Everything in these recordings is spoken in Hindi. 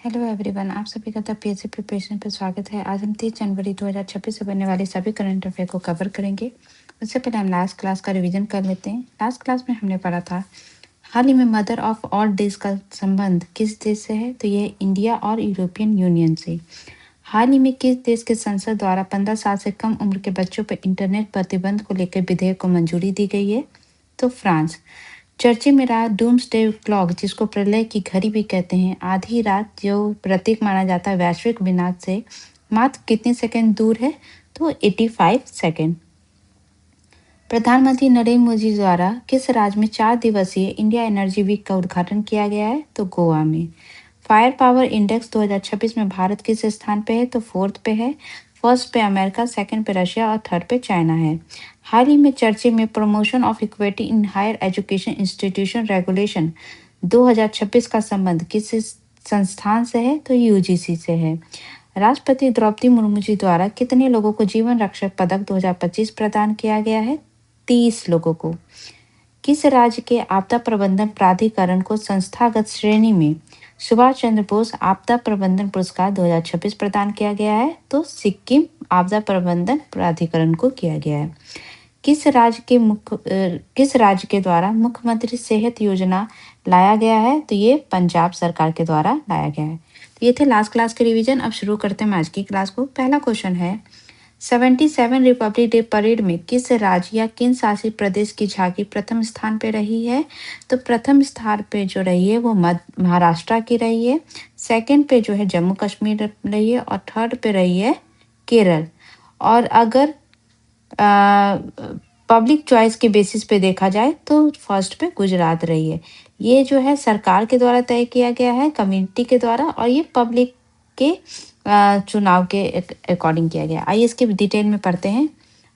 हेलो एवरीवन, आप सभी का द पीएससी प्रिपरेशन पर स्वागत है। आज हम 30 जनवरी 2026 से बनने वाले सभी करंट अफेयर को कवर करेंगे। उससे पहले हम लास्ट क्लास का रिवीजन कर लेते हैं। लास्ट क्लास में हमने पढ़ा था हाल ही में मदर ऑफ ऑल देश का संबंध किस देश से है, तो ये इंडिया और यूरोपियन यूनियन से। हाल ही में किस देश के संसद द्वारा 15 साल से कम उम्र के बच्चों पर इंटरनेट प्रतिबंध को लेकर विधेयक को मंजूरी दी गई है, तो फ्रांस। चर्चे में रहा डूम्सडे क्लॉक, जिसको प्रलय की घड़ी भी कहते हैं, आधी रात जो प्रतीक माना जाता है वैश्विक विनाश से, मात्र कितने सेकंड दूर है, तो 85 सेकंड। प्रधानमंत्री नरेंद्र मोदी द्वारा किस राज्य में 4 दिवसीय इंडिया एनर्जी वीक का उद्घाटन किया गया है, तो गोवा में। फायर पावर इंडेक्स 2026 में भारत किस स्थान पे है, तो 4th पे है। फर्स्ट पे अमेरिका, सेकंड पे रशिया और थर्ड पे चाइना है। हाल ही में चर्चे में promotion of equity in higher education institution regulation 2026 का संबंध किस संस्थान से है, तो यूजीसी से है। राष्ट्रपति द्रौपदी मुर्मू जी द्वारा कितने लोगों को जीवन रक्षक पदक 2025 प्रदान किया गया है, 30 लोगों को। किस राज्य के आपदा प्रबंधन प्राधिकरण को संस्थागत श्रेणी में सुभाष चंद्र बोस आपदा प्रबंधन पुरस्कार 2026 प्रदान किया गया है, तो सिक्किम आपदा प्रबंधन प्राधिकरण को किया गया है। किस राज्य के द्वारा मुख्यमंत्री सेहत योजना लाया गया है, तो ये पंजाब सरकार के द्वारा लाया गया है। तो ये थे लास्ट क्लास के रिवीजन। अब शुरू करते हैं आज की क्लास को। पहला क्वेश्चन है 77 रिपब्लिक डे परेड में किस राज्य या केंद्र शासित प्रदेश की झांकी प्रथम स्थान पे रही है, तो प्रथम स्थान पे जो रही है वो महाराष्ट्र की रही है। सेकंड पे जो है जम्मू कश्मीर रही है और थर्ड पे रही है केरल। और अगर पब्लिक चॉइस के बेसिस पे देखा जाए तो फर्स्ट पे गुजरात रही है। ये जो है सरकार के द्वारा तय किया गया है, कम्युनिटी के द्वारा, और ये पब्लिक के चुनाव के अकॉर्डिंग किया गया। आइए इसके डिटेल में पढ़ते हैं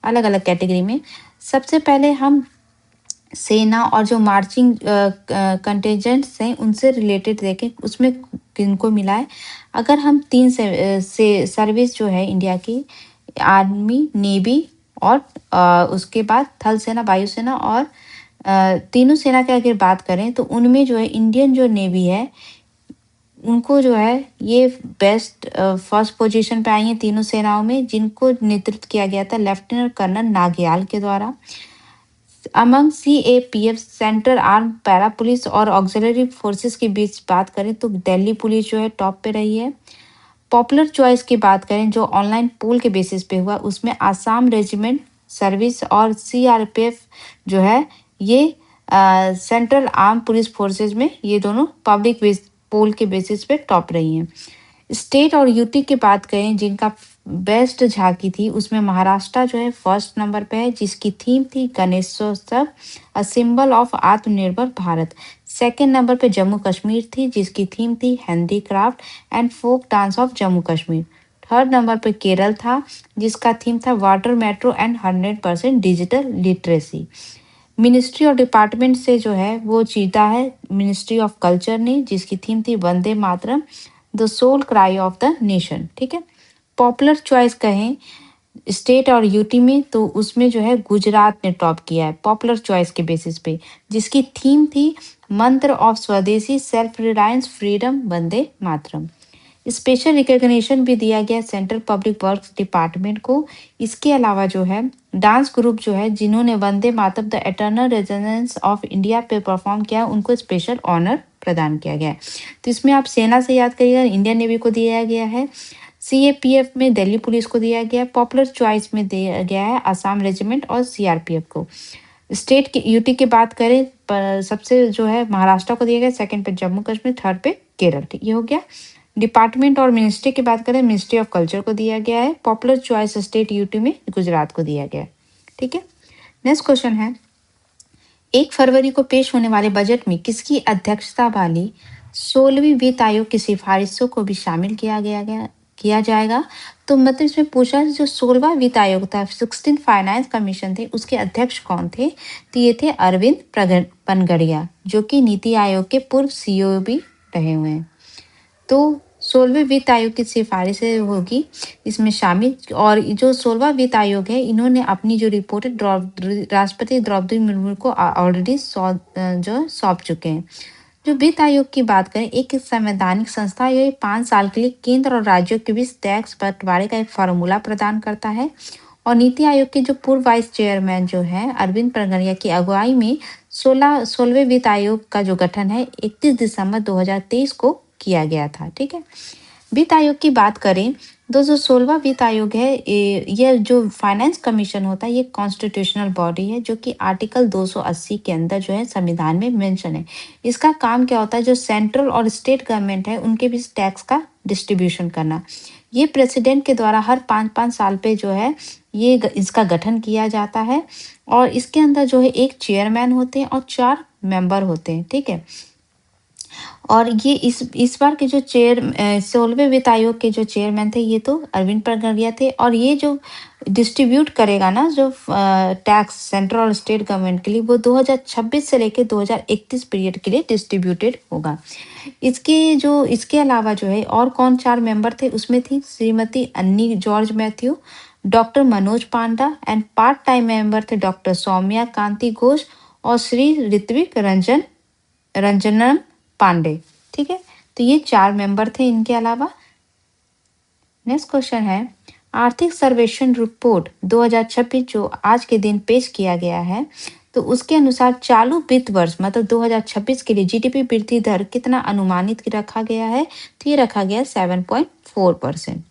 अलग अलग कैटेगरी में। सबसे पहले हम सेना और जो मार्चिंग कंटिजेंट्स हैं उनसे रिलेटेड देखें, उसमें किनको मिला है। अगर हम 3 से सर्विस जो है इंडिया की, आर्मी, नेवी और उसके बाद थल सेना, वायुसेना और तीनों सेना की अगर बात करें तो उनमें जो है इंडियन जो नेवी है उनको जो है ये बेस्ट फर्स्ट पोजीशन पे आई है तीनों सेनाओं में, जिनको नेतृत्व किया गया था लेफ्टिनेंट कर्नल नागियाल के द्वारा। Among CAPF central arm para police और ऑक्सिलरी फोर्सेस के बीच बात करें तो दिल्ली पुलिस जो है टॉप पे रही है। पॉपुलर चॉइस की बात करें जो ऑनलाइन पोल के बेसिस पे हुआ, उसमें आसाम रेजिमेंट सर्विस और सीआरपीएफ जो है ये सेंट्रल आर्म पुलिस फोर्सेस में ये दोनों पब्लिक पोल के बेसिस पे टॉप रही हैं। स्टेट और यूटी की बात करें जिनका बेस्ट झांकी थी, उसमें महाराष्ट्र जो है फर्स्ट नंबर पे है, जिसकी थीम थी गणेशोत्सव, अ सिंबल ऑफ आत्मनिर्भर भारत। सेकेंड नंबर पे जम्मू कश्मीर थी, जिसकी थीम थी handicraft and folk dance of Jammu Kashmir. Third number पे केरल था, जिसका थीम था water metro and 100% digital literacy. Ministry और डिपार्टमेंट से जो है वो जीता है मिनिस्ट्री ऑफ कल्चर ने, जिसकी थीम थी Vande Mataram, the soul cry of the nation. ठीक है। पॉपुलर चॉइस कहें स्टेट और यूटी में तो उसमें जो है गुजरात ने टॉप किया है पॉपुलर चॉइस के बेसिस पे, जिसकी थीम थी मंत्र ऑफ स्वदेशी, self reliance, freedom, Vande Mataram. Special recognition भी दिया गया सेंट्रल पब्लिक वर्क्स डिपार्टमेंट को। इसके अलावा जो है डांस ग्रुप जो है जिन्होंने Vande Mataram the eternal residence of India पे परफॉर्म किया, उनको स्पेशल ऑनर प्रदान किया गया है। तो इसमें आप सेना से याद करिएगा, इंडियन नेवी को दिया गया है। सीएपीएफ में दिल्ली पुलिस को दिया गया, पॉपुलर चॉइस में दिया गया है आसाम रेजिमेंट और सीआरपीएफ को। स्टेट की यूटी की बात करें पर सबसे जो है महाराष्ट्र को दिया गया, सेकंड पे जम्मू कश्मीर, थर्ड पे केरल। ठीक, ये हो गया। डिपार्टमेंट और मिनिस्ट्री की बात करें, मिनिस्ट्री ऑफ कल्चर को दिया गया है। पॉपुलर चॉइस स्टेट यूटी में गुजरात को दिया गया है। ठीक है। नेक्स्ट क्वेश्चन है 1 फरवरी को पेश होने वाले बजट में किसकी अध्यक्षता वाली 16वीं वित्त आयोग की सिफारिशों को भी शामिल किया जाएगा। तो मतलब इसमें पूछा जो 16वां वित्त आयोग था, 16 फाइनेंस कमीशन थे, उसके अध्यक्ष कौन थे, तो ये थे अरविंद पनगड़िया, जो कि नीति आयोग के पूर्व सीईओ भी रहे हुए हैं। तो 16वें वित्त आयोग की सिफारिशें होगी इसमें शामिल। और जो 16वां वित्त आयोग है, इन्होंने अपनी जो रिपोर्ट है राष्ट्रपति द्रौपदी मुर्मू को ऑलरेडी सौंप चुके हैं। जो वित्त आयोग की बात करें, एक संवैधानिक संस्था, ये 5 साल के लिए केंद्र और राज्यों के बीच टैक्स बंटवारे का एक फॉर्मूला प्रदान करता है। और नीति आयोग के जो पूर्व वाइस चेयरमैन जो है अरविंद पगड़िया की अगुवाई में 16वें वित्त आयोग का जो गठन है 31 दिसंबर 2023 को किया गया था। ठीक है। वित्त आयोग की बात करें, जो 16वां वित्त आयोग है, ये जो फाइनेंस कमीशन होता है, ये कॉन्स्टिट्यूशनल बॉडी है जो कि आर्टिकल 280 के अंदर जो है संविधान में मेंशन है। इसका काम क्या होता है, जो सेंट्रल और स्टेट गवर्नमेंट है उनके बीच टैक्स का डिस्ट्रीब्यूशन करना। ये प्रेसिडेंट के द्वारा हर 5-5 साल पे जो है इसका गठन किया जाता है। और इसके अंदर जो है एक चेयरमैन होते हैं और 4 मेंबर होते हैं। ठीक है। और ये इस बार के जो 16वें वित्त आयोग के जो चेयरमैन थे, ये तो अरविंद पगड़िया थे। और ये जो डिस्ट्रीब्यूट करेगा ना, जो टैक्स सेंट्रल और स्टेट गवर्नमेंट के लिए, वो 2026 से लेकर 2031 पीरियड के लिए डिस्ट्रीब्यूटेड होगा। इसके अलावा जो है और कौन 4 मेंबर थे, उसमें थी श्रीमती अन्नी George Matthew, doctor Manoj Panda, and part time member थे डॉक्टर सौम्या कांति घोष और श्री ऋत्विक रंजनम पांडे। ठीक है। तो ये 4 मेंबर थे इनके अलावा। नेक्स्ट क्वेश्चन है, आर्थिक सर्वेक्षण रिपोर्ट 2026 जो आज के दिन पेश किया गया है, तो उसके अनुसार चालू वित्त वर्ष मतलब 2026 के लिए जीडीपी वृद्धि दर कितना अनुमानित रखा गया है, तो ये रखा गया 7.4%।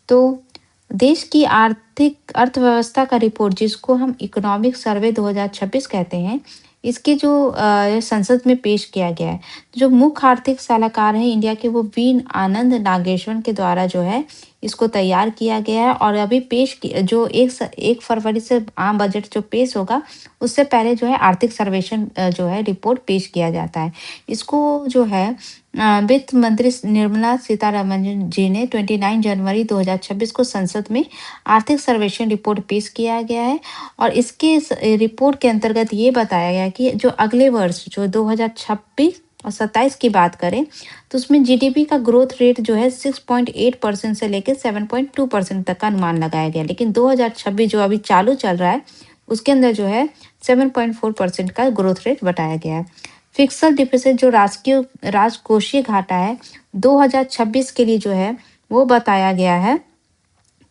तो देश की आर्थिक अर्थव्यवस्था का रिपोर्ट, जिसको हम इकोनॉमिक सर्वे 2026 कहते हैं, इसके जो संसद में पेश किया गया है। जो मुख्य आर्थिक सलाहकार हैं इंडिया के, वो वीन आनंद नागेश्वर के द्वारा जो है इसको तैयार किया गया है। और अभी जो 1 फरवरी से आम बजट जो पेश होगा, उससे पहले जो है आर्थिक सर्वेक्षण जो है रिपोर्ट पेश किया जाता है। इसको जो है वित्त मंत्री निर्मला सीतारमण जी ने 29 जनवरी 2026 को संसद में आर्थिक सर्वेक्षण रिपोर्ट पेश किया गया है। और इसके रिपोर्ट के अंतर्गत ये बताया गया कि जो अगले वर्ष जो 2026 और 27 की बात करें, तो उसमें जीडीपी का ग्रोथ रेट जो है 6.8% से लेकर 7.2% तक का अनुमान लगाया गया। लेकिन 2026 जो अभी चालू चल रहा है, उसके अंदर जो है 7.4% का ग्रोथ रेट बताया गया है। फिक्सड डिफिसिट जो राजकोषीय घाटा है 2026 के लिए जो है वो बताया गया है,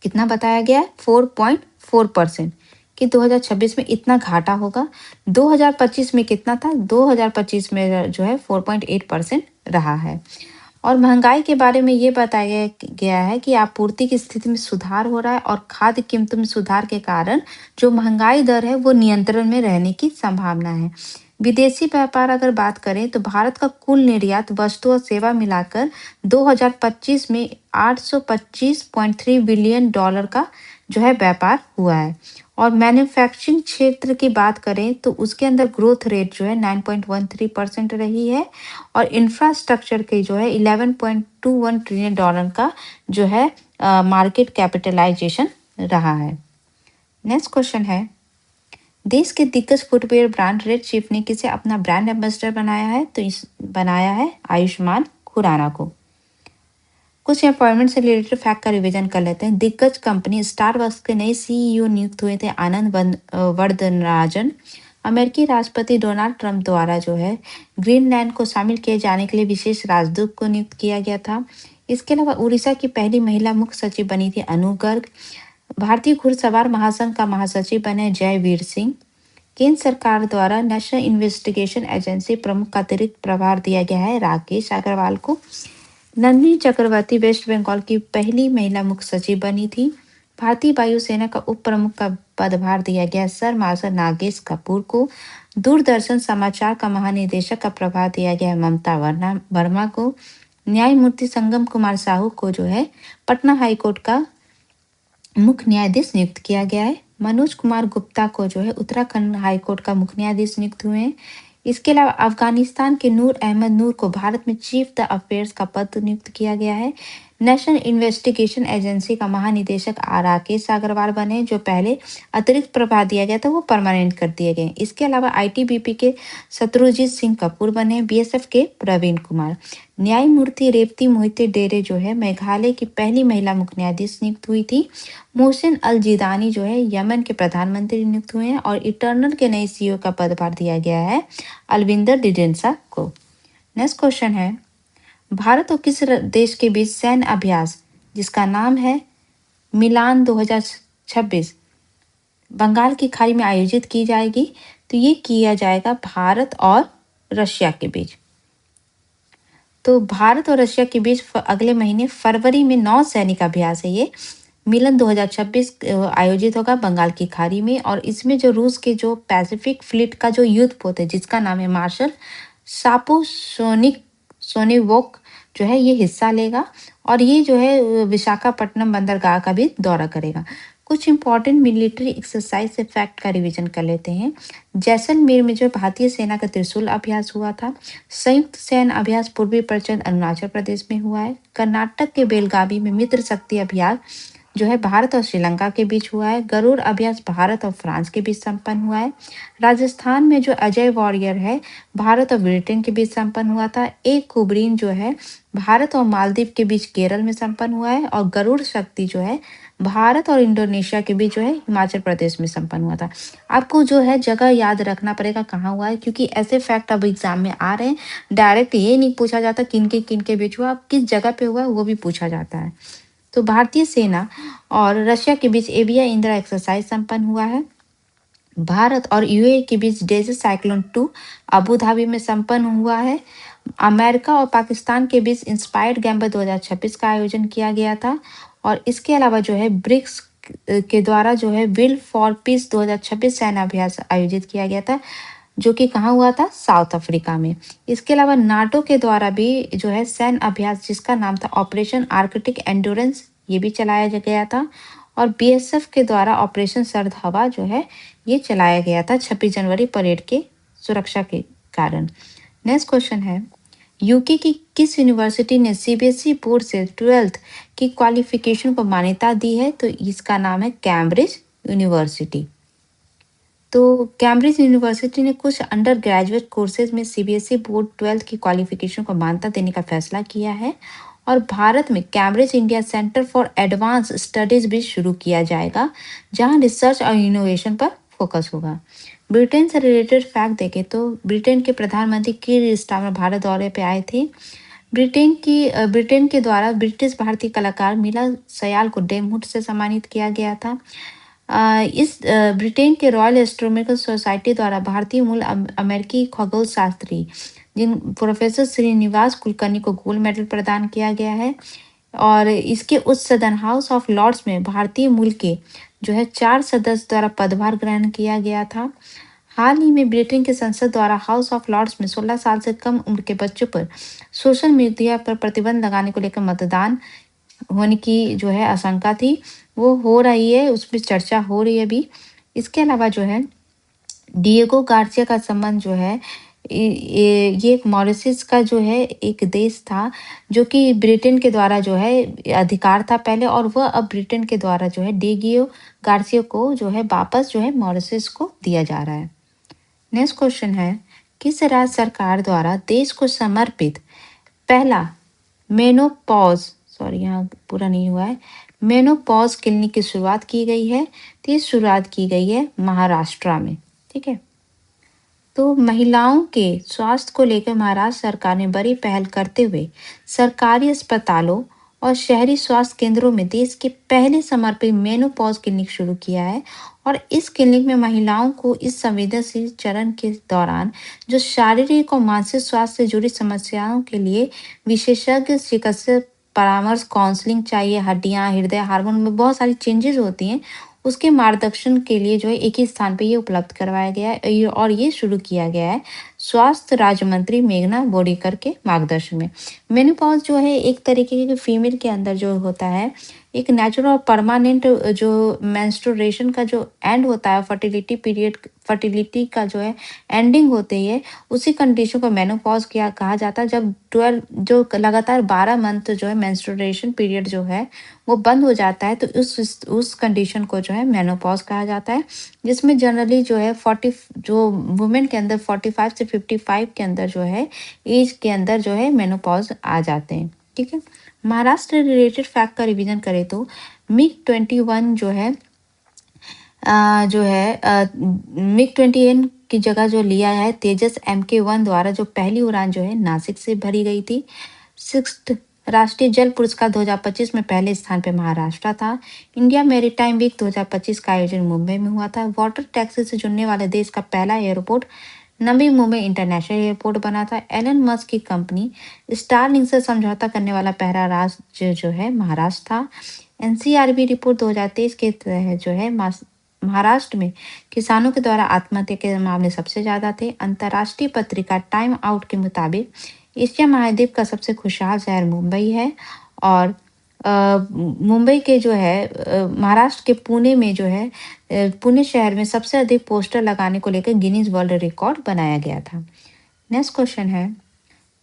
कितना बताया गया है, 4.4%, कि 2026 में इतना घाटा होगा। 2025 में कितना था, 2025 में जो है 4.8% रहा है। और महंगाई के बारे में ये बताया गया है कि आपूर्ति की स्थिति में सुधार हो रहा है और खाद्य कीमतों में सुधार के कारण जो महंगाई दर है वो नियंत्रण में रहने की संभावना है। विदेशी व्यापार अगर बात करें, तो भारत का कुल निर्यात वस्तु और सेवा मिलाकर 2025 में 825.3 बिलियन डॉलर का जो है व्यापार हुआ है। और मैन्युफैक्चरिंग क्षेत्र की बात करें, तो उसके अंदर ग्रोथ रेट जो है 9.13% रही है। और इंफ्रास्ट्रक्चर के जो है 11.21 ट्रिलियन डॉलर का जो है मार्केट कैपिटलाइजेशन रहा है। नेक्स्ट क्वेश्चन है, देश के दिग्गज फुटवेयर ब्रांड रेड चीफ ने किसे अपना ब्रांड एम्बेसडर बनाया है, तो बनाया है आयुष्मान खुराना को। कुछ अपॉइंटमेंट से रिलेटेड फैक्ट का रिवीजन कर लेते हैं। दिग्गज कंपनी स्टारबक्स के नए सीईओ नियुक्त हुए थे आनंद वर्धनराजन। अमेरिकी राष्ट्रपति डोनाल्ड ट्रंप द्वारा जो है ग्रीनलैंड को शामिल किए जाने के लिए विशेष राजदूत को नियुक्त किया गया था। इसके अलावा उड़ीसा की पहली महिला मुख्य सचिव बनी थी अनु गर्ग। भारतीय घुड़सवार महासंघ का महासचिव बने जयवीर सिंह। केंद्र सरकार द्वारा नेशनल इन्वेस्टिगेशन एजेंसी प्रमुख का अतिरिक्त प्रभार दिया गया है राकेश अग्रवाल को। नंदिनी चक्रवर्ती वेस्ट बंगाल की पहली महिला मुख्य सचिव बनी थी। भारतीय वायुसेना का उप प्रमुख का पदभार दिया गया सर मार्शल नागेश कपूर को। दूरदर्शन समाचार का महानिदेशक का प्रभार दिया गया ममता वर्मा को। न्यायमूर्ति संगम कुमार साहू को जो है पटना हाईकोर्ट का मुख्य न्यायाधीश नियुक्त किया गया है। मनोज कुमार गुप्ता को जो है उत्तराखंड हाईकोर्ट का मुख्य न्यायाधीश नियुक्त हुए हैं। इसके अलावा अफगानिस्तान के नूर अहमद नूर को भारत में चीफ द अफेयर्स का पद नियुक्त किया गया है। नेशनल इन्वेस्टिगेशन एजेंसी का महानिदेशक राकेश अग्रवाल बने, जो पहले अतिरिक्त प्रभार दिया गया था वो परमानेंट कर दिए गए। इसके अलावा आईटीबीपी के शत्रुजीत सिंह कपूर बने। बीएसएफ के प्रवीण कुमार। न्यायमूर्ति रेवती मोहिते डेरे जो है मेघालय की पहली महिला मुख्य न्यायाधीश नियुक्त हुई थी। मोहसिन अल जिदानी जो है यमन के प्रधानमंत्री नियुक्त हुए हैं। और इटर्नल के नए सीईओ का पदभार दिया गया है अलविंदर डिडेंसा को। नेक्स्ट क्वेश्चन है, भारत और किस देश के बीच सैन्य अभ्यास जिसका नाम है मिलान 2026 बंगाल की खाड़ी में आयोजित की जाएगी? तो ये किया जाएगा भारत और रशिया के बीच। तो भारत और रशिया के बीच अगले महीने फरवरी में 9 सैनिक अभ्यास है ये मिलन 2026 आयोजित होगा बंगाल की खाड़ी में, और इसमें जो रूस के जो पैसिफिक फ्लीट का जो युद्धपोत है जिसका नाम है मार्शल सापोसोनिक सोनिवोक जो है ये हिस्सा लेगा, और ये जो है विशाखापट्टनम बंदरगाह का भी दौरा करेगा। कुछ इंपॉर्टेंट मिलिट्री एक्सरसाइज से फैक्ट का रिवीजन कर लेते हैं। जैसलमेर में जो भारतीय सेना का त्रिशूल अभ्यास हुआ था। संयुक्त सैन्य अभ्यास पूर्वी प्रचंड अरुणाचल प्रदेश में हुआ है। कर्नाटक के बेलगावी में मित्र शक्ति अभ्यास जो है भारत और श्रीलंका के बीच हुआ है। गरुड़ अभ्यास भारत और फ्रांस के बीच संपन्न हुआ है। राजस्थान में जो अजय वॉरियर है भारत और ब्रिटेन के बीच संपन्न हुआ था। एक कुबरीन जो है भारत और मालदीव के बीच केरल में संपन्न हुआ है, और गरुड़ शक्ति जो है भारत और इंडोनेशिया के बीच जो है हिमाचल प्रदेश में संपन्न हुआ था। आपको जो है जगह याद रखना पड़ेगा कहाँ हुआ है, क्योंकि ऐसे फैक्ट अब एग्जाम में आ रहे हैं। डायरेक्ट ये नहीं पूछा जाता किन के बीच हुआ, किस जगह पे हुआ वो भी पूछा जाता है। तो भारतीय सेना और रशिया के बीच एविया इंदिरा एक्सरसाइज संपन्न हुआ है। भारत और यूएई के बीच डेजर्ट साइक्लोन 2 अबू धाबी में संपन्न हुआ है। अमेरिका और पाकिस्तान के बीच इंस्पायर्ड गैम्बो 2026 का आयोजन किया गया था। और इसके अलावा जो है ब्रिक्स के द्वारा जो है विल फॉर पीस 2026 सैन्य अभ्यास आयोजित किया गया था, जो कि कहाँ हुआ था? साउथ अफ्रीका में। इसके अलावा नाटो के द्वारा भी जो है सैन्य अभ्यास जिसका नाम था ऑपरेशन आर्कटिक एंडोरेंस ये भी चलाया गया था। और बीएसएफ के द्वारा ऑपरेशन सर्द हवा जो है ये चलाया गया था 26 जनवरी परेड के सुरक्षा के कारण। नेक्स्ट क्वेश्चन है, यूके की किस यूनिवर्सिटी ने सीबीएसई बोर्ड से 12th की क्वालिफिकेशन को मान्यता दी है? तो इसका नाम है कैम्ब्रिज यूनिवर्सिटी। तो कैम्ब्रिज यूनिवर्सिटी ने कुछ अंडर ग्रेजुएट कोर्सेज में सीबीएसई बोर्ड 12th की क्वालिफिकेशन को मान्यता देने का फैसला किया है। और भारत में Cambridge India centre for advance studies भी शुरू किया जाएगा, जहां रिसर्च और इनोवेशन पर फोकस होगा। ब्रिटेन से रिलेटेड फैक्ट देखें तो ब्रिटेन के प्रधानमंत्री कीर स्टारमर भारत दौरे पे आए थे। ब्रिटेन के द्वारा ब्रिटिश भारतीय कलाकार मीला सयाल को डेमहुड से सम्मानित किया गया था। ब्रिटेन के रॉयल एस्ट्रोनॉमिकल सोसाइटी द्वारा भारतीय मूल अमेरिकी खगोल शास्त्री जिन प्रोफेसर श्रीनिवास कुलकर्णी को गोल्ड मेडल प्रदान किया गया है। और इसके उच्च सदन हाउस ऑफ लॉर्ड्स में भारतीय मूल के जो है 4 सदस्य द्वारा पदभार ग्रहण किया गया था। हाल ही में ब्रिटेन के संसद द्वारा हाउस ऑफ लॉर्ड्स में 16 साल से कम उम्र के बच्चों पर सोशल मीडिया पर प्रतिबंध लगाने को लेकर मतदान होने की जो है आशंका थी, वो हो रही है, उसमें चर्चा हो रही है अभी। इसके अलावा जो है डिएगो गार्सिया का संबंध जो है ये एक मॉरिशस का जो है एक देश था, जो कि ब्रिटेन के द्वारा जो है अधिकार था पहले, और वह अब ब्रिटेन के द्वारा जो है डिएगो गार्सिया को जो है वापस जो है मॉरिशस को दिया जा रहा है। नेक्स्ट क्वेश्चन है, किस राज्य सरकार द्वारा देश को समर्पित पहला मेनोपॉज सॉरी यहाँ पूरा नहीं हुआ है मेनोपॉज क्लिनिक की शुरुआत की गई है? तो ये शुरुआत की गई है महाराष्ट्र में। ठीक है, तो महिलाओं के स्वास्थ्य को लेकर महाराष्ट्र सरकार ने बड़ी पहल करते हुए सरकारी अस्पतालों और शहरी स्वास्थ्य केंद्रों में देश के पहले समर्पित मेनोपॉज क्लिनिक शुरू किया है। और इस क्लिनिक में महिलाओं को इस संवेदनशील चरण के दौरान जो शारीरिक और मानसिक स्वास्थ्य से जुड़ी समस्याओं के लिए विशेषज्ञ चिकित्सा परामर्श, काउंसलिंग चाहिए, हड्डियां, हृदय, हार्मोन में बहुत सारी चेंजेस होती हैं, उसके मार्गदर्शन के लिए जो है एक ही स्थान पे ये उपलब्ध करवाया गया है। और ये शुरू किया गया है स्वास्थ्य राज्य मंत्री मेघना बोर्डीकर के मार्गदर्शन में। मेनोपॉज जो है एक तरीके के फीमेल के अंदर जो होता है एक नेचुरल और परमानेंट जो मेंस्ट्रुएशन का जो एंड होता है, फर्टिलिटी पीरियड, फर्टिलिटी का जो है एंडिंग होती है, उसी कंडीशन को मेनोपॉज किया कहा जाता है। जब 12 जो लगातार 12 मंथ जो है मेंस्ट्रुएशन पीरियड जो है वो बंद हो जाता है, तो उस कंडीशन को जो है मेनोपॉज कहा जाता है, जिसमें जनरली जो है 40 जो वुमेन के अंदर 45 से 55 के अंदर जो है एज के अंदर जो है मेनोपॉज आ जाते हैं। ठीक है, महाराष्ट्र रिलेटेड फैक्ट का रिवीजन करें तो मिग 21 जो है मिग 21 की जगह जो लिया है तेजस MK1 द्वारा, जो पहली उड़ान जो है नासिक से भरी गई थी। सिक्स्थ राष्ट्रीय जल पुरस्कार 2025 में पहले स्थान पे महाराष्ट्र था। इंडिया मैरीटाइम वीक 2025 का आयोजन मुंबई में हुआ था। वाटर टैक्सी से जुड़ने वाले देश का पहला airport Navi Mumbai international airport बना था। एलन मस्क की कंपनी स्टारलिंक से समझौता करने वाला पहला राज्य जो है महाराष्ट्र था। एनसीआरबी रिपोर्ट 2023 के तहत जो है महाराष्ट्र में किसानों के द्वारा आत्महत्या के मामले सबसे ज्यादा थे। अंतर्राष्ट्रीय पत्रिका टाइम आउट के मुताबिक एशिया महाद्वीप का सबसे खुशहाल शहर मुंबई है। और मुंबई के जो है महाराष्ट्र के पुणे में जो है पुणे शहर में सबसे अधिक पोस्टर लगाने को लेकर गिनीज वर्ल्ड रिकॉर्ड बनाया गया था। नेक्स्ट क्वेश्चन है,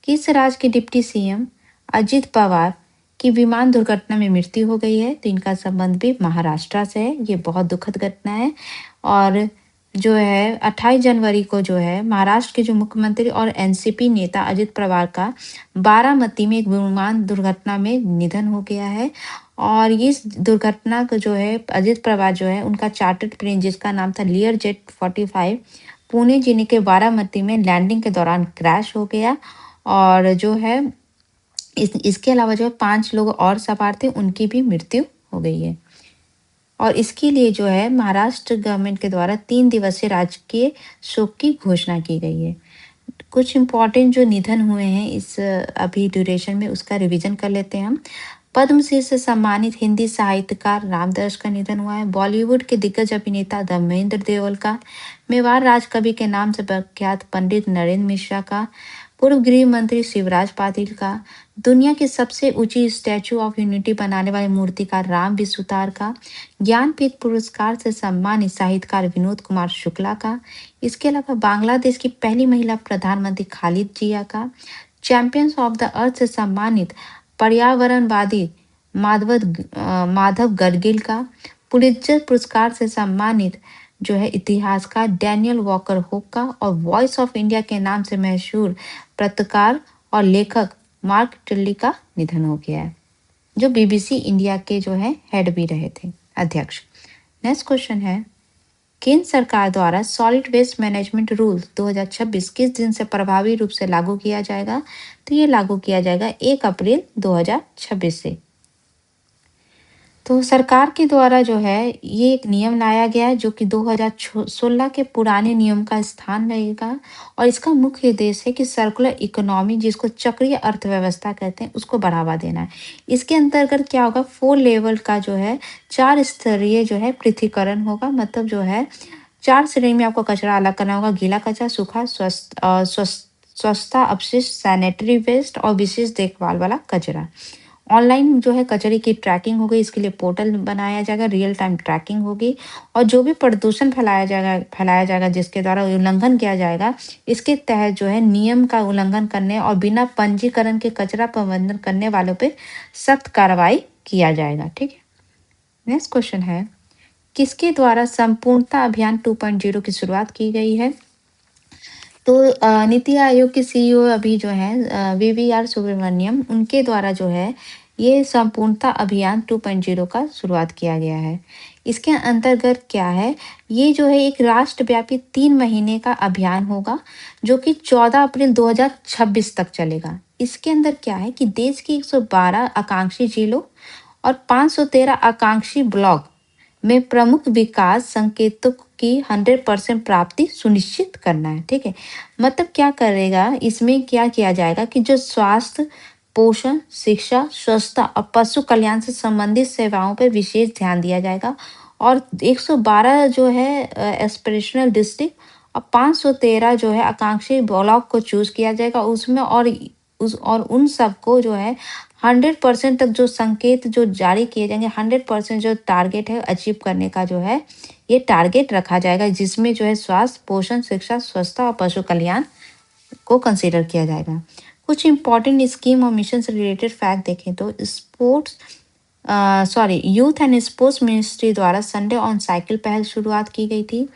किस राज्य के डिप्टी सीएम अजित पवार की विमान दुर्घटना में मृत्यु हो गई है? तो इनका संबंध भी महाराष्ट्र से है। ये बहुत दुखद घटना है। और जो है 28 जनवरी को जो है महाराष्ट्र के जो मुख्यमंत्री और एनसीपी नेता अजित पवार का बारामती में एक विमान दुर्घटना में निधन हो गया है। और इस दुर्घटना को जो है अजित पवार जो है उनका चार्टर्ड प्लेन जिसका नाम था लियर जेट 45 पुणे जिले के बारामती में लैंडिंग के दौरान क्रैश हो गया। और जो है इसके अलावा जो है 5 लोग और सवार थे, उनकी भी मृत्यु हो गई है। और इसके लिए जो है महाराष्ट्र गवर्नमेंट के द्वारा 3 दिवसीय राजकीय शोक की घोषणा की गई है। कुछ इम्पोर्टेंट जो निधन हुए हैं इस अभी ड्यूरेशन में उसका रिवीजन कर लेते हैं हम। पद्मश्री से सम्मानित हिंदी साहित्यकार रामदर्श का निधन हुआ है। बॉलीवुड के दिग्गज अभिनेता धर्मेंद्र देओल का। मेवाड़ राजकवि के नाम से प्रख्यात पंडित नरेंद्र मिश्रा का। पूर्व गृह मंत्री शिवराज पाटिल का। दुनिया की सबसे ऊंची स्टैचू ऑफ यूनिटी बनाने वाले मूर्तिकार राम विसुतार का। ज्ञानपीठ पुरस्कार से सम्मानित साहित्यकार विनोद कुमार शुक्ला का। इसके अलावा बांग्लादेश की पहली महिला प्रधानमंत्री खालिद जिया का। चैंपियंस ऑफ द अर्थ से सम्मानित पर्यावरणवादी माधव गर्गिल का। पुलित्जर पुरस्कार से सम्मानित जो है इतिहासकार डैनियल वॉकर हुक का। और वॉइस ऑफ इंडिया के नाम से मशहूर पत्रकार और लेखक मार्क टिल्ली का निधन हो गया है, जो बीबीसी इंडिया के जो है हेड भी रहे थे, अध्यक्ष। नेक्स्ट क्वेश्चन है, केंद्र सरकार द्वारा सॉलिड वेस्ट मैनेजमेंट रूल 2026 किस दिन से प्रभावी रूप से लागू किया जाएगा? तो ये लागू किया जाएगा 1 अप्रैल 2026 से। तो सरकार के द्वारा जो है ये एक नियम लाया गया है जो कि 2016 के पुराने नियम का स्थान रहेगा। और इसका मुख्य उद्देश्य है कि सर्कुलर इकोनॉमी जिसको चक्रीय अर्थव्यवस्था कहते हैं उसको बढ़ावा देना है। इसके अंतर्गत क्या होगा, 4 लेवल का जो है 4 स्तरीय जो है पृथक्करण होगा। मतलब जो है 4 श्रेणी में आपको कचरा अलग करना होगा, गीला कचरा, सूखा, स्वच्छता अपशिष्ट, सैनिटरी वेस्ट और विशेष देखभाल वाला कचरा। ऑनलाइन जो है कचरे की ट्रैकिंग होगी, इसके लिए पोर्टल बनाया जाएगा, रियल टाइम ट्रैकिंग होगी। और जो भी प्रदूषण फैलाया जाएगा जिसके द्वारा उल्लंघन किया जाएगा, इसके तहत जो है नियम का उल्लंघन करने और बिना पंजीकरण के कचरा प्रबंधन करने वालों पे सख्त कार्रवाई किया जाएगा। ठीक है। नेक्स्ट क्वेश्चन है, किसके द्वारा संपूर्णता अभियान 2.0 की शुरुआत की गई है? तो नीति आयोग के सीईओ अभी जो है वीवीआर सुब्रमण्यम, उनके द्वारा जो है ये संपूर्णता अभियान 2.0 का शुरुआत किया गया है। इसके अंतर्गत क्या है, ये जो है एक राष्ट्रव्यापी 3 महीने का अभियान होगा जो कि 14 अप्रैल 2026 तक चलेगा। इसके अंदर क्या है कि देश की 112 आकांक्षी जिलों और 513 आकांक्षी ब्लॉक में प्रमुख विकास संकेतों की 100% प्राप्ति सुनिश्चित करना है। ठीक है। मतलब क्या करेगा, इसमें क्या किया जाएगा कि जो स्वास्थ्य, पोषण, शिक्षा, स्वच्छता और पशु कल्याण से संबंधित सेवाओं पर विशेष ध्यान दिया जाएगा। और 112 जो है एस्पिरेशनल डिस्ट्रिक्ट और 513 जो है आकांक्षी ब्लॉक को चूज किया जाएगा उसमें। और उन सबको जो है 100% तक जो संकेत जो जारी किए जाएंगे, 100% जो टारगेट है अचीव करने का जो है ये टारगेट रखा जाएगा, जिसमें जो है स्वास्थ्य, पोषण, शिक्षा, स्वच्छता और पशु कल्याण को कंसीडर किया जाएगा। कुछ इंपॉर्टेंट स्कीम और मिशन से रिलेटेड फैक्ट देखें तो यूथ एंड स्पोर्ट्स मिनिस्ट्री द्वारा संडे ऑन साइकिल पहल शुरुआत की गई थी।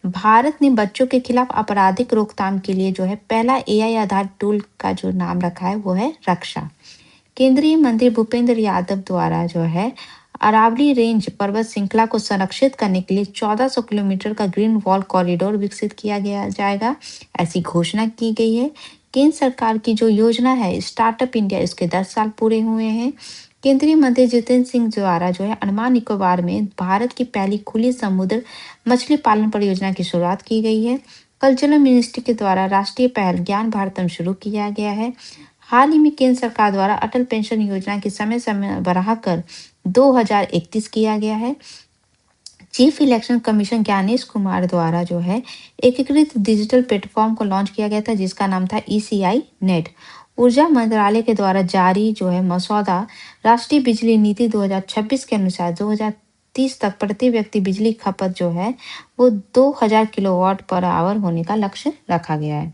भारत ने बच्चों के खिलाफ आपराधिक रोकथाम के लिए जो है पहला एआई आधारित टूल का जो नाम रखा है वो है रक्षा। केंद्रीय मंत्री भूपेंद्र यादव द्वारा जो है अरावली रेंज पर्वत श्रृंखला को संरक्षित करने के लिए 1400 किलोमीटर का ग्रीन वॉल कॉरिडोर विकसित किया गया जाएगा, ऐसी घोषणा की गई है। केंद्र सरकार की जो योजना है स्टार्टअप इंडिया, इसके 10 साल पूरे हुए हैं। केंद्रीय मंत्री जितेंद्र सिंह द्वारा जो है अंडमान निकोबार में भारत की पहली खुली समुद्र मछली पालन परियोजना की शुरुआत की गई है। कल्चरल मिनिस्ट्री के द्वारा राष्ट्रीय पहल ज्ञान भारतम शुरू किया गया है। हाल ही में केंद्र सरकार द्वारा अटल पेंशन योजना की समय समय बढ़ाकर 2031 किया गया है। Chief election commission Gyanesh Kumar द्वारा जो है एकीकृत डिजिटल प्लेटफॉर्म को लॉन्च किया गया था, जिसका नाम था ईसीआई नेट। ऊर्जा मंत्रालय के द्वारा जारी जो है मसौदा राष्ट्रीय बिजली नीति 2026 के अनुसार 2030 तक प्रति व्यक्ति बिजली खपत जो है वो 2000 किलोवाट पर आवर होने का लक्ष्य रखा गया है।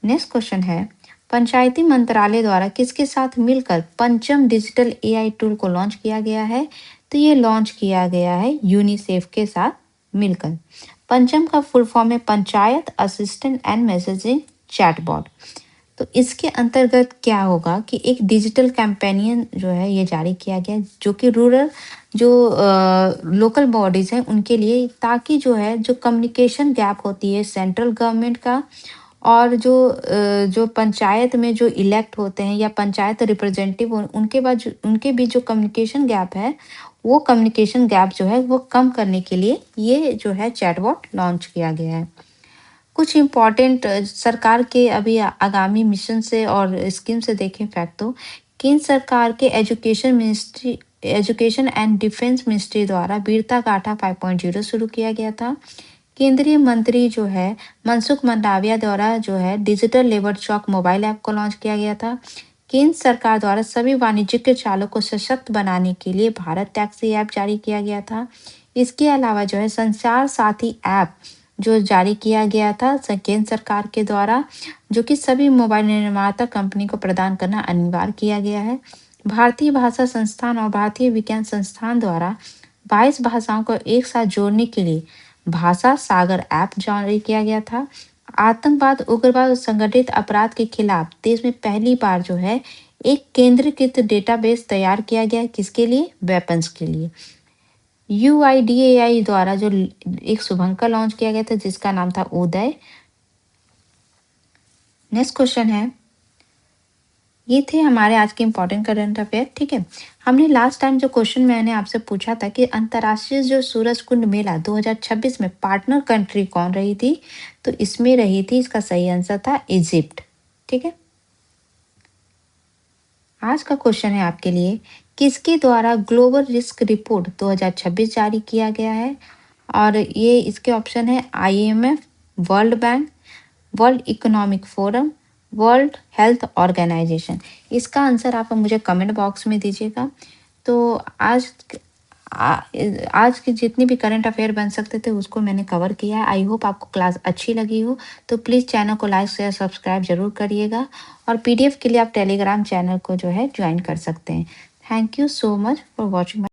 नेक्स्ट क्वेश्चन है, पंचायती मंत्रालय द्वारा किसके साथ मिलकर पंचम डिजिटल एआई टूल को लॉन्च किया गया है? तो ये लॉन्च किया गया है यूनिसेफ के साथ मिलकर। पंचम का फुल फॉर्म है panchayat assistant and messaging chatbot. तो इसके अंतर्गत क्या होगा कि एक डिजिटल कैंपेनियन जो है ये जारी किया गया, जो कि रूरल जो लोकल बॉडीज हैं उनके लिए, ताकि जो है जो कम्युनिकेशन गैप होती है सेंट्रल गवर्नमेंट का और जो पंचायत में जो इलेक्ट होते हैं या पंचायत रिप्रेजेंटेटिव उनके बीच जो कम्युनिकेशन गैप है, वो कम्युनिकेशन गैप जो है वो कम करने के लिए ये जो है चैटबॉट लॉन्च किया गया है। कुछ इम्पोर्टेंट सरकार के अभी आगामी मिशन से और स्कीम से देखें फैक्ट, तो केंद्र सरकार के एजुकेशन एंड डिफेंस मिनिस्ट्री द्वारा वीरता गाथा 5.0 शुरू किया गया था। केंद्रीय मंत्री जो है मनसुख मंडाविया द्वारा जो है डिजिटल लेबर चौक मोबाइल ऐप को लॉन्च किया गया था। केंद्र सरकार द्वारा सभी वाणिज्यिक चालकों को सशक्त बनाने के लिए भारत टैक्सी ऐप जारी किया गया था। इसके अलावा जो है संचार साथी ऐप जो जारी किया गया था केंद्र सरकार के द्वारा, जो कि सभी मोबाइल निर्माता कंपनी को प्रदान करना अनिवार्य किया गया है। भारतीय भाषा संस्थान और भारतीय विज्ञान संस्थान द्वारा 22 भाषाओं को एक साथ जोड़ने के लिए भाषा सागर ऐप जारी किया गया था। आतंकवाद, उग्रवाद और संगठित अपराध के खिलाफ देश में पहली बार जो है एक केंद्रीकृत डेटाबेस तैयार किया गया। किसके लिए? वेपन्स के लिए। UIDAI द्वारा जो एक शुभंकर लॉन्च किया गया था, जिसका नाम था उदय। नेक्स्ट क्वेश्चन है, ये थे हमारे आज के इंपॉर्टेंट करंट अफेयर। ठीक है, हमने लास्ट टाइम जो क्वेश्चन मैंने आपसे पूछा था कि अंतर्राष्ट्रीय जो सूरज कुंड मेला 2026 में पार्टनर कंट्री कौन रही थी, तो इसमें रही थी, इसका सही आंसर था इजिप्ट। ठीक है, आज का क्वेश्चन है आपके लिए, किसके द्वारा ग्लोबल रिस्क रिपोर्ट 2026 जारी किया गया है? और ये इसके ऑप्शन है IMF, world bank, world economic forum, world health organisation. इसका आंसर आप मुझे कमेंट बॉक्स में दीजिएगा। तो आज की जितनी भी करंट अफेयर बन सकते थे उसको मैंने कवर किया है। आई होप आपको क्लास अच्छी लगी हो, तो प्लीज़ चैनल को लाइक शेयर सब्सक्राइब जरूर करिएगा। और PDF के लिए आप टेलीग्राम चैनल को जो है ज्वाइन कर सकते हैं। Thank you so much for watching.